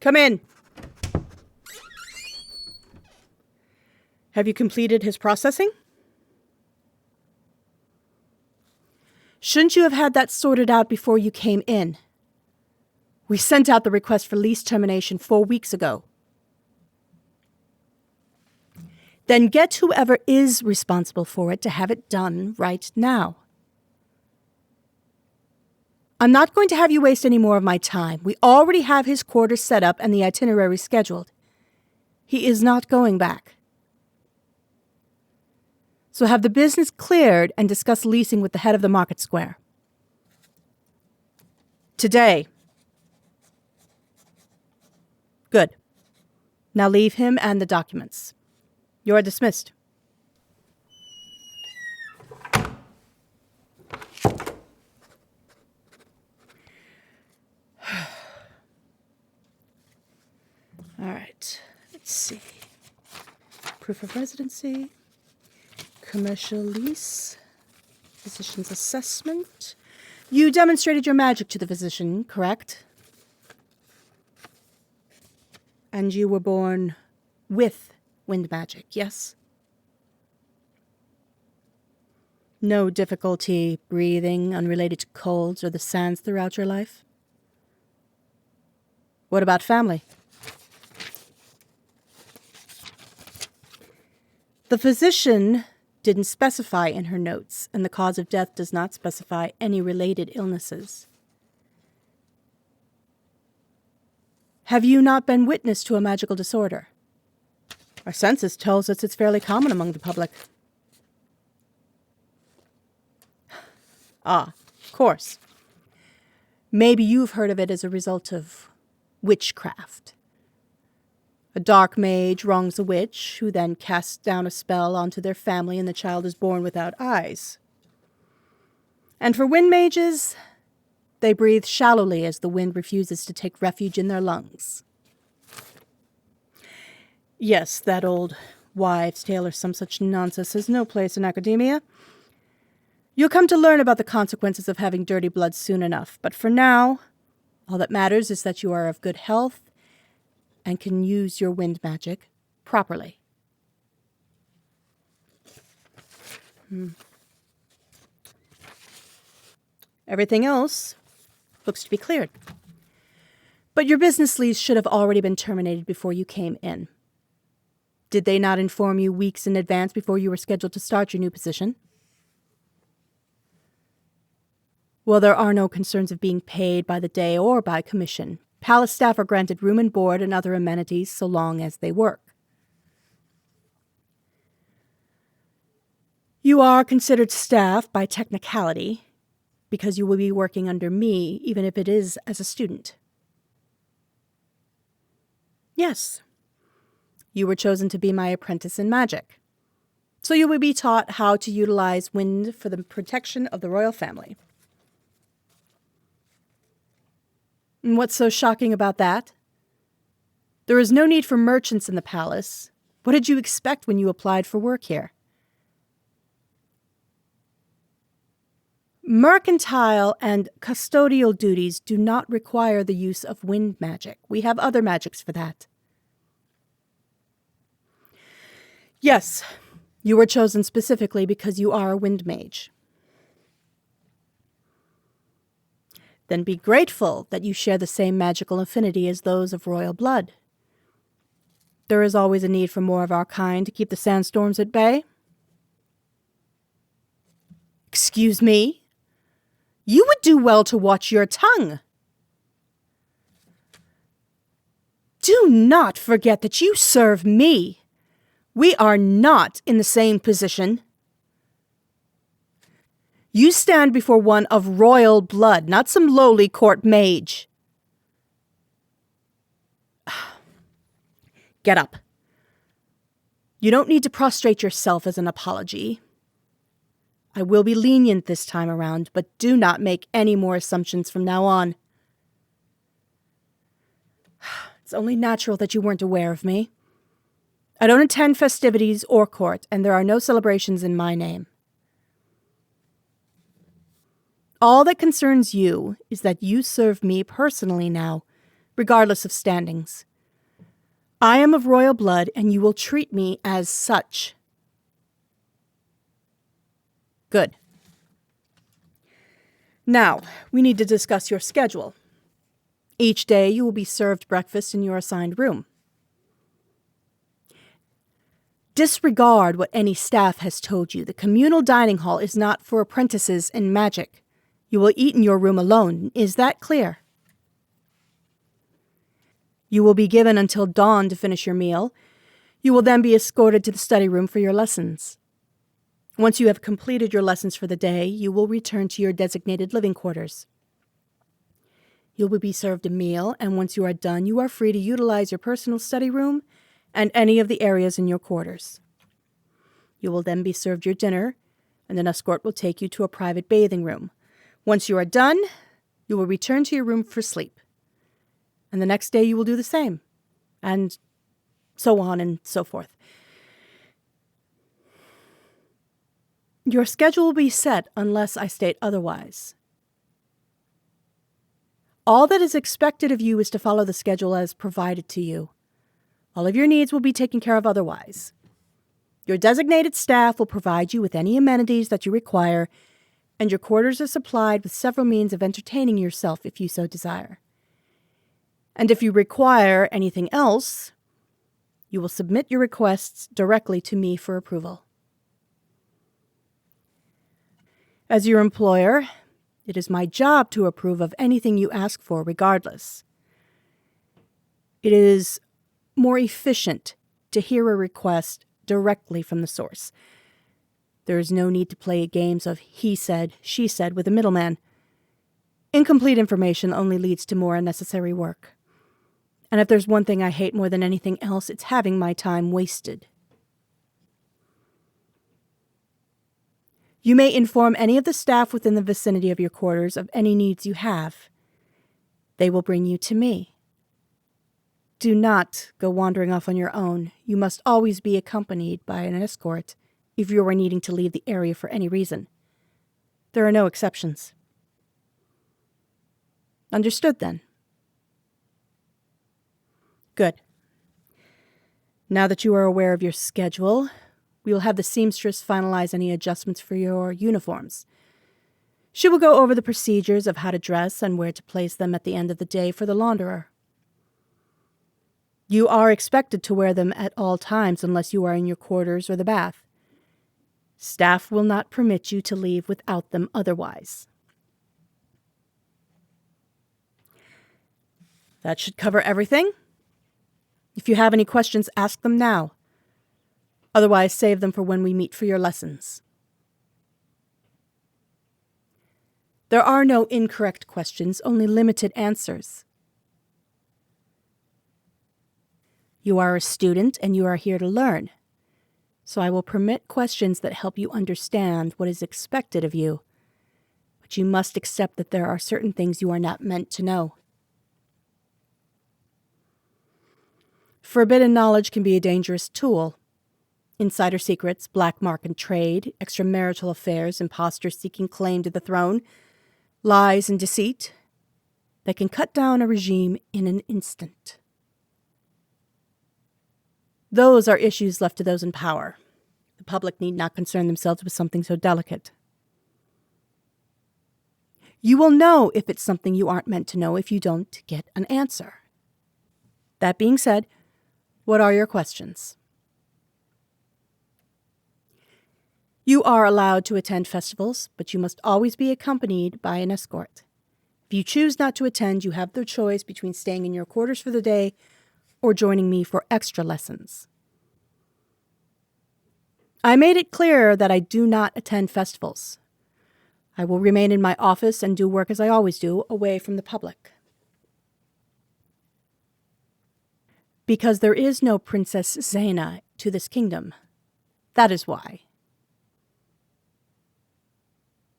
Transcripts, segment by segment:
Come in. Have you completed his processing? Shouldn't you have had that sorted out before you came in? We sent out the request for lease termination 4 weeks ago. Then get whoever is responsible for it to have it done right now. I'm not going to have you waste any more of my time. We already have his quarters set up and the itinerary scheduled. He is not going back. So have the business cleared and discuss leasing with the head of the market square. Today. Good. Now leave him and the documents. You are dismissed. All right. Let's see. Proof of residency. Commercial lease. Physician's assessment. You demonstrated your magic to the physician, correct? And you were born with wind magic, yes? No difficulty breathing unrelated to colds or the sands throughout your life? What about family? The physician didn't specify in her notes, and the cause of death does not specify any related illnesses. Have you not been witness to a magical disorder? Our census tells us it's fairly common among the public. Ah, of course. Maybe you've heard of it as a result of witchcraft. A dark mage wrongs a witch, who then casts down a spell onto their family, and the child is born without eyes. And for wind mages, they breathe shallowly as the wind refuses to take refuge in their lungs. Yes, that old wives' tale or some such nonsense has no place in academia. You'll come to learn about the consequences of having dirty blood soon enough, but for now, all that matters is that you are of good health and can use your wind magic properly. Everything else looks to be cleared. But your business lease should have already been terminated before you came in. Did they not inform you weeks in advance before you were scheduled to start your new position? Well, there are no concerns of being paid by the day or by commission. Palace staff are granted room and board and other amenities so long as they work. You are considered staff by technicality because you will be working under me, even if it is as a student. Yes, you were chosen to be my apprentice in magic, so you will be taught how to utilize wind for the protection of the royal family. And what's so shocking about that? There is no need for merchants in the palace. What did you expect when you applied for work here? Mercantile and custodial duties do not require the use of wind magic. We have other magics for that. Yes, you were chosen specifically because you are a wind mage. Then be grateful that you share the same magical affinity as those of royal blood. There is always a need for more of our kind to keep the sandstorms at bay. Excuse me? You would do well to watch your tongue. Do not forget that you serve me. We are not in the same position. You stand before one of royal blood, not some lowly court mage. Get up. You don't need to prostrate yourself as an apology. I will be lenient this time around, but do not make any more assumptions from now on. It's only natural that you weren't aware of me. I don't attend festivities or court, and there are no celebrations in my name. All that concerns you is that you serve me personally now, regardless of standings. I am of royal blood, and you will treat me as such. Good. Now, we need to discuss your schedule. Each day you will be served breakfast in your assigned room. Disregard what any staff has told you. The communal dining hall is not for apprentices in magic. You will eat in your room alone. Is that clear? You will be given until dawn to finish your meal. You will then be escorted to the study room for your lessons. Once you have completed your lessons for the day, you will return to your designated living quarters. You will be served a meal, and once you are done, you are free to utilize your personal study room and any of the areas in your quarters. You will then be served your dinner, and an escort will take you to a private bathing room. Once you are done, you will return to your room for sleep. And the next day you will do the same, and so on and so forth. Your schedule will be set unless I state otherwise. All that is expected of you is to follow the schedule as provided to you. All of your needs will be taken care of otherwise. Your designated staff will provide you with any amenities that you require, and your quarters are supplied with several means of entertaining yourself if you so desire. And if you require anything else, you will submit your requests directly to me for approval. As your employer, it is my job to approve of anything you ask for regardless. It is more efficient to hear a request directly from the source. There is no need to play games of he said, she said with a middleman. Incomplete information only leads to more unnecessary work. And if there's one thing I hate more than anything else, it's having my time wasted. You may inform any of the staff within the vicinity of your quarters of any needs you have. They will bring you to me. Do not go wandering off on your own. You must always be accompanied by an escort if you are needing to leave the area for any reason. There are no exceptions. Understood, then? Good. Now that you are aware of your schedule, we will have the seamstress finalize any adjustments for your uniforms. She will go over the procedures of how to dress and where to place them at the end of the day for the launderer. You are expected to wear them at all times unless you are in your quarters or the bath. Staff will not permit you to leave without them otherwise. That should cover everything. If you have any questions, ask them now. Otherwise, save them for when we meet for your lessons. There are no incorrect questions, only limited answers. You are a student and you are here to learn. So I will permit questions that help you understand what is expected of you. But you must accept that there are certain things you are not meant to know. Forbidden knowledge can be a dangerous tool. Insider secrets, black market trade, extramarital affairs, imposters seeking claim to the throne, lies and deceit that can cut down a regime in an instant. Those are issues left to those in power. The public need not concern themselves with something so delicate. You will know if it's something you aren't meant to know if you don't get an answer. That being said, what are your questions? You are allowed to attend festivals, but you must always be accompanied by an escort. If you choose not to attend, you have the choice between staying in your quarters for the day or joining me for extra lessons. I made it clear that I do not attend festivals. I will remain in my office and do work as I always do, away from the public. Because there is no Princess Zaina to this kingdom. That is why.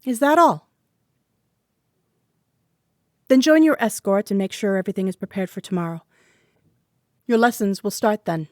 Is that all? Then join your escort and make sure everything is prepared for tomorrow. Your lessons will start then.